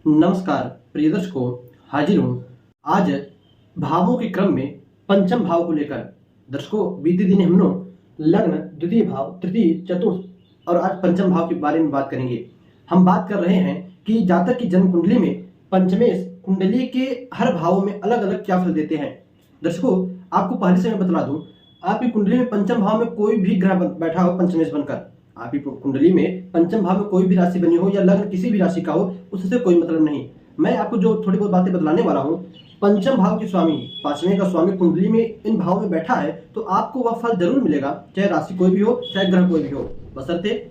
नमस्कार प्रिय दर्शकों, हाजिर हूँ आज भावों के क्रम में पंचम भाव को लेकर। दर्शकों, बीते दिन हम लोग लग्न, द्वितीय भाव, तृतीय, चतुर्थ और आज पंचम भाव के बारे में बात करेंगे। हम बात कर रहे हैं कि जातक की जन्म कुंडली में पंचमेश कुंडली के हर भावों में अलग अलग क्या फल देते हैं। दर्शकों, आपको पहले से मैं बता दूं, आपकी कुंडली में पंचम भाव में कोई भी ग्रह बैठा हो पंचमेश बनकर, आपकी कुंडली में पंचम भाव में कोई भी राशि बनी हो या लग्न किसी भी राशि का हो, उससे कोई मतलब नहीं। मैं आपको जो थोड़ी बहुत बातें बतलाने वाला हूँ, पंचम भाव के स्वामी, पांचवें का स्वामी कुंडली में इन भाव में बैठा है तो आपको वह फल जरूर मिलेगा, चाहे राशि कोई भी हो, चाहे ग्रह कोई भी हो। बशर्ते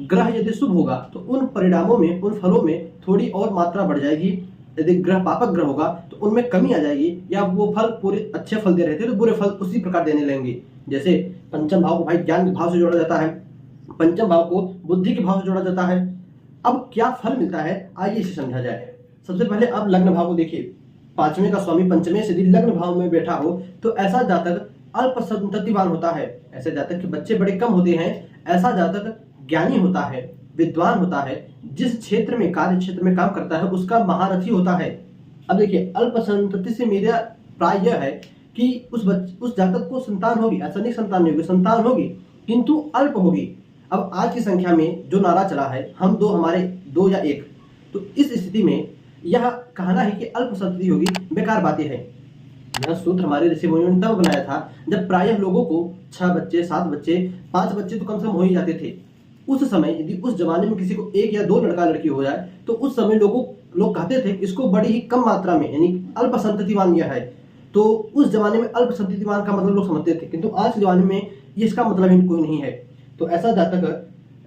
ग्रह यदि शुभ होगा तो उन परिणामों में, उन फलों में थोड़ी और मात्रा बढ़ जाएगी। यदि ग्रह पापक ग्रह होगा तो उनमें कमी आ जाएगी, या वो फल पूरे अच्छे फल दे रहे थे तो बुरे फल उसी प्रकार देने लगेंगे। जैसे पंचम भाव को भाई ज्ञान के भाव से जोड़ा जाता है, पंचम भाव को बुद्धि के भाव से जोड़ा जाता है। अब क्या फल मिलता है, आइए इसे समझा जाए। सबसे पहले आप लग्न भाव को देखिए। पांचवें का स्वामी पंचमें से यदि लग्न भाव में बैठा हो तो ऐसा जातक अल्प संततिवान होता है। ऐसे जातक के बच्चे बड़े कम होते हैं। ऐसा जातक ज्ञानी होता है, विद्वान होता है, जिस क्षेत्र में, कार्य क्षेत्र में काम करता है उसका महारथी होता है। अब देखिए, अल्प संतति से मेरा प्राय यह है कि उस जातक को संतान होगी, ऐसा नहीं संतान नहीं होगी, संतान होगी किंतु अल्प होगी। अब आज की संख्या में जो नारा चला है, हम दो हमारे दो या एक, तो इस स्थिति में यह कहना है कि अल्प संतति होगी, बेकार बातें हैं। यह सूत्र हमारे ऋषि मुनियों ने तब बनाया था जब प्रायः लोगों को 6 बच्चे, 7 बच्चे, 5 बच्चे तो कम से कम हो ही जाते थे। उस समय यदि उस जमाने में किसी को 1 या 2 लड़का लड़की हो जाए तो उस समय लोग कहते थे इसको बड़ी ही कम मात्रा में, यानी अल्प संततिवान यह है। तो उस जमाने में अल्प संततिवान का मतलब लोग समझते थे, किंतु आज के जमाने में इसका मतलब ही कोई नहीं है। तो ऐसा जातक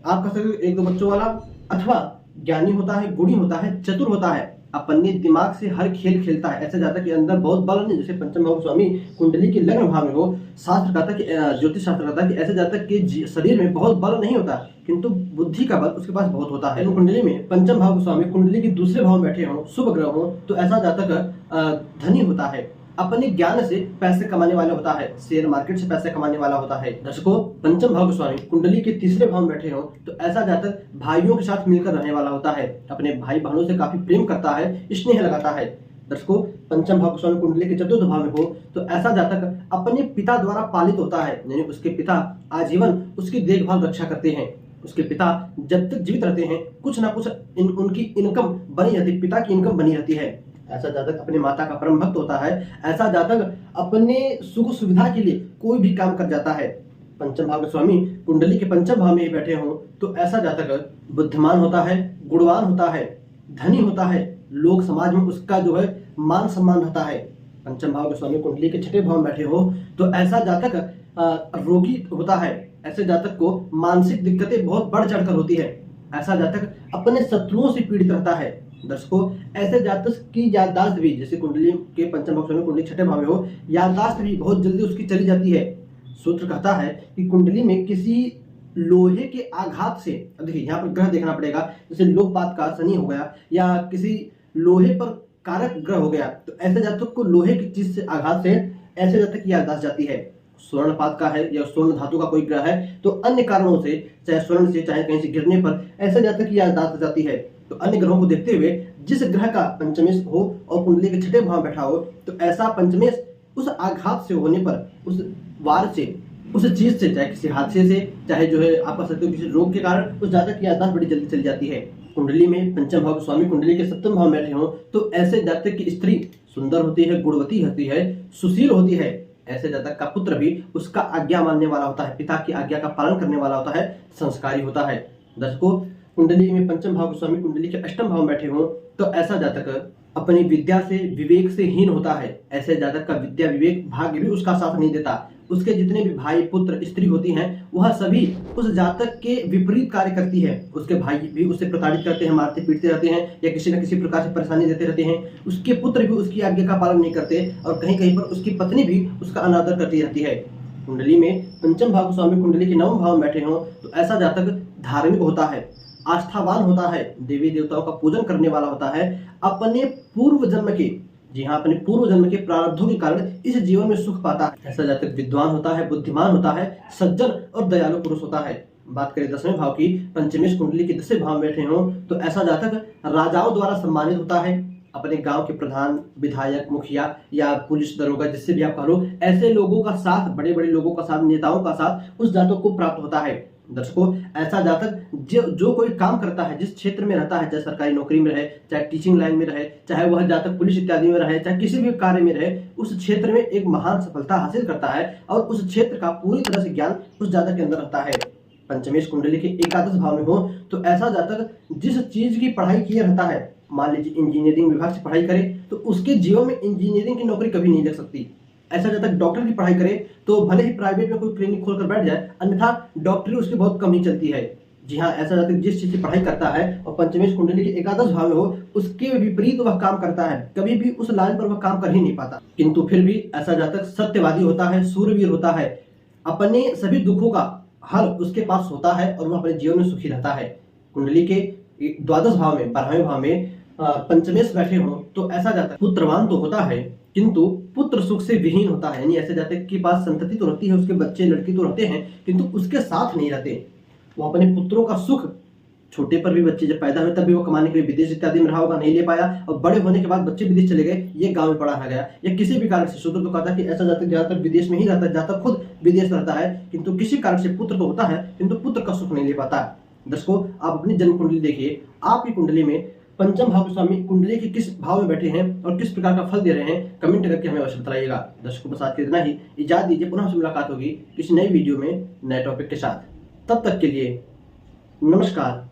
आप कह सकते हो 1-2 बच्चों वाला, अथवा ज्ञानी होता है, गुणी होता है, चतुर होता है, अपने दिमाग से हर खेल खेलता है। ऐसे जातक के अंदर बहुत बल नहीं। जैसे पंचम भाव स्वामी कुंडली के लग्न भाव में हो, शास्त्र कहता है कि, ज्योतिष शास्त्र कहता है कि ऐसे जातक के शरीर में बहुत बल नहीं होता, किंतु बुद्धि का बल उसके पास बहुत होता है। कुंडली में पंचम भाव स्वामी कुंडली के दूसरे भाव में बैठे हों, शुभ ग्रह हो, तो ऐसा जातक धनी होता है, अपने ज्ञान से पैसे कमाने वाला होता है, शेयर मार्केट से पैसे कमाने वाला होता है। दर्शकों, पंचम भाव स्वामी कुंडली के तीसरे भाव में बैठे हो तो ऐसा जातक भाइयों के साथ मिलकर रहने वाला होता है, अपने भाई बहनों से काफी प्रेम करता है, स्नेह लगाता है। दर्शकों, पंचम भाव स्वामी कुंडली के चतुर्थ भाव में हो तो ऐसा जातक अपने पिता द्वारा पालित होता है, यानी उसके पिता आजीवन उसकी देखभाल रक्षा करते हैं। उसके पिता जब तक जीवित रहते हैं कुछ ना कुछ उनकी इनकम बनी रहती, पिता की इनकम बनी रहती है। ऐसा जातक अपने माता का परम भक्त होता है। ऐसा जातक अपने सुख सुविधा के लिए कोई भी काम कर जाता है। पंचम भाव के स्वामी कुंडली के पंचम भाव में बैठे हों तो ऐसा जातक बुद्धिमान होता है, गुणवान होता है, धनी होता है, लोक समाज में उसका जो है मान सम्मान रहता है। पंचम भाव के स्वामी कुंडली के छठे भाव में बैठे हो तो ऐसा जातक रोगी होता है। ऐसे जातक को मानसिक दिक्कतें बहुत बढ़ चढ़कर होती है। ऐसा जातक अपने शत्रुओं से पीड़ित रहता है। दर्शकों, ऐसे जातक की याददाश्त भी, जैसे कुंडली के पंचम भाव में कुंडली छठे भाव में हो, याददाश्त भी बहुत जल्दी उसकी चली जाती है। सूत्र कहता है कि कुंडली में किसी लोहे के आघात से, अब देखिए यहाँ पर ग्रह देखना पड़ेगा, जैसे लोकपात का शनि हो गया या किसी लोहे पर कारक ग्रह हो गया, तो ऐसे जातक को लोहे की चीज से आघात से ऐसे जातक की याददाश्त जाती है। स्वर्णपात का है या स्वर्ण धातु का कोई ग्रह है तो अन्य कारणों से, चाहे स्वर्ण से, चाहे कहीं से गिरने पर ऐसे जातक की याददाश्त जाती है। तो अन्य ग्रहों को देखते हुए जिस ग्रह का पंचमेश हो और कुंडली के छठे भाव बैठा हो तो ऐसा पंचमेश उस आघात से होने पर, उस वार से, उस चीज से, चाहे किसी हादसे से, चाहे जो है आप कह सकते हो किसी रोग के कारण, उस जातक की याददाश्त बड़ी जल्दी चली जाती है। कुंडली में पंचम भाव स्वामी कुंडली के सप्तम भाव में बैठे हो तो ऐसे जातक की स्त्री सुंदर होती है, गुणवती होती है, सुशील होती है। ऐसे जातक का पुत्र भी उसका आज्ञा मानने वाला होता है, पिता की आज्ञा का पालन करने वाला होता है, संस्कारी होता है। दर्शकों, कुंडली में पंचम भाव स्वामी कुंडली के अष्टम भाव में बैठे हो तो ऐसा जातक अपनी विद्या से, विवेक से हीन होता है। ऐसे जातक का विद्या, विवेक, भाग्य भी उसका साथ नहीं देता। उसके जितने भी भाई, पुत्र, स्त्री होती हैं वह सभी उस जातक के विपरीत कार्य करती है। उसके भाई भी उससे प्रताड़ित करते हैं, मारते पीटते रहते हैं या किसी न किसी प्रकार से परेशानी देते रहते हैं। उसके पुत्र भी उसकी आज्ञा का पालन नहीं करते और कहीं कहीं पर उसकी पत्नी भी उसका अनादर करती रहती है। कुंडली में पंचम भाव स्वामी कुंडली के नवम भाव में बैठे हो तो ऐसा जातक धार्मिक होता है, आस्थावान होता है, देवी देवताओं का पूजन करने वाला होता है, अपने पूर्व जन्म के, जी हाँ, अपने पूर्व जन्म के प्रारब्धों के कारण इस जीवन में सुख पाता है। ऐसा जातक विद्वान होता है, बुद्धिमान होता है, सज्जन और दयालु पुरुष होता है। बात करें 10वें भाव की, पंचमेश कुंडली के 10वें भाव में बैठे हों तो ऐसा जातक राजाओं द्वारा सम्मानित होता है। अपने गांव के प्रधान, विधायक, मुखिया या पुलिस दरोगा, जिससे भी आप कह लो, ऐसे लोगों का साथ, बड़े बड़े लोगों का साथ, नेताओं का साथ उस जातक को प्राप्त होता है। दर्शकों, ऐसा जातक जो कोई काम करता है, जिस क्षेत्र में रहता है, चाहे सरकारी नौकरी में रहे, चाहे टीचिंग लाइन में रहे, चाहे वह जातक पुलिस इत्यादि में रहे, चाहे किसी भी कार्य में रहे, उस क्षेत्र में एक महान सफलता हासिल करता है और उस क्षेत्र का पूरी तरह से ज्ञान उस जातक के अंदर रहता है। पंचमेश कुंडली के एकादश भाव में हो तो ऐसा जातक जिस चीज की पढ़ाई किए रहता है, मान लीजिए इंजीनियरिंग विभाग से पढ़ाई करे तो उसके जीवन में इंजीनियरिंग की नौकरी कभी नहीं लग सकती। ऐसा जब तक डॉक्टर की पढ़ाई करे तो भले ही प्राइवेट में कोई क्लिनिक खोलकर बैठ जाए, अन्यथा डॉक्टरी उसकी बहुत कम ही चलती है। जी हाँ, ऐसा जातक जिस चीज की पढ़ाई करता है और पंचमेश कुंडली के एकादश भाव में हो, उसके विपरीत वह काम करता है, कभी भी उस लाइन पर वह काम कर ही नहीं पाता। किंतु फिर भी ऐसा जातक सत्यवादी होता है, सूरवीर होता है, अपने सभी दुखों का हल उसके पास होता है और वह अपने जीवन में सुखी रहता है। कुंडली के द्वादश भाव में, 12वें भाव में पंचमेश बैठे हो तो ऐसा जातक पुत्रवान तो होता है किंतु पुत्र सुख से विहीन होता है। यानी ऐसे जातक के पास संतति तो रहती है, उसके बच्चे लड़की तो रहते हैं, किंतु उसके साथ नहीं रहते। वो अपने पुत्रों का सुख, छोटे पर भी बच्चे जब पैदा हुए तब भी वो कमाने के लिए विदेश इत्यादि में रहा होगा, नहीं ले पाया, और बड़े होने के बाद बच्चे विदेश चले गए, ये गांव में पड़ा रह गया, या किसी भी कारण से। सूत्र तो कहता है कि ऐसा जातक ज्यादातर विदेश में ही रहता है, जातक खुद विदेश रहता है, किंतु किसी कारण से पुत्र तो होता है किंतु पुत्र का सुख नहीं ले पाता। दर्शकों, आप अपनी जन्म कुंडली देखिए, आपकी कुंडली में पंचम भाव के स्वामी कुंडली के किस भाव में बैठे हैं और किस प्रकार का फल दे रहे हैं, कमेंट करके हमें अवश्य बताइएगा। दर्शकों, बस आज के इतना ही, इजाजत दीजिए, पुनः से मुलाकात होगी किसी नई वीडियो में नए टॉपिक के साथ। तब तक के लिए नमस्कार।